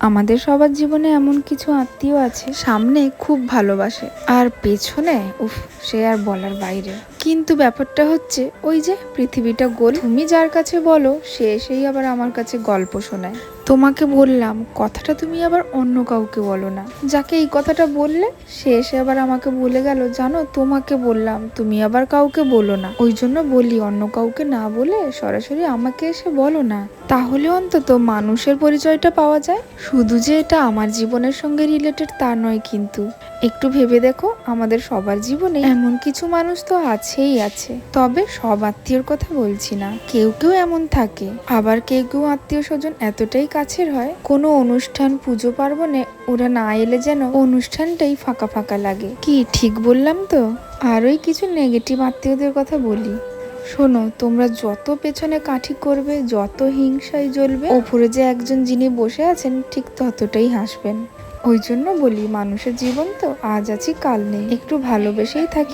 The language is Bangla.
আমাদের সবার জীবনে এমন কিছু আত্মীয় আছে, সামনে খুব ভালোবাসে আর পেছনে উফ, সে আর বলার বাইরে। কিন্তু ব্যাপারটা হচ্ছে ওই যে পৃথিবীটা গোল, তুমি যার কাছে বলো সে সেই আবার আমার কাছে গল্প শোনায়। তোমাকে বললাম কথাটা তুমি আবার অন্য কাউকে বলো না, যাকে এই কথাটা বললে সে এসে আবার আমাকে বলে গেল জানো তোমাকে বললাম তুমি আবার কাউকে বলো না। ওই জন্য বলি অন্য কাউকে না বলে সরাসরি আমাকে এসে বলো না, তাহলে অন্তত মানুষের পরিচয়টা পাওয়া যায়। শুধু যে এটা আমার জীবনের সঙ্গে রিলেটেড তা নয়, কিন্তু একটু ভেবে দেখো আমাদের সবার জীবনে এমন কিছু মানুষ তো আছেই আছে। তবে সব আত্মীয়র কথা বলছি না, কেউ কেউ এমন থাকে, আবার কেউ কেউ আত্মীয় স্বজন এতটাই কাছের হয় কোনো অনুষ্ঠান পুজো পার্বণে ওরা না এলে যেন অনুষ্ঠানটাই ফাঁকা ফাঁকা লাগে। কি ঠিক বললাম তো? আর ওই কিছু নেগেটিভ আত্মীয়দের কথা বলি, শোনো তোমরা যত পেছনে কাঠি করবে, যত হিংসায় জ্বলবে, ওপরে যে একজন যিনি বসে আছেন ঠিক ততটাই হাসবেন। ওই জন্য বলি মানুষের জীবন তো আজ আছি কাল নেই, একটু ভালোবেসেই থাকি।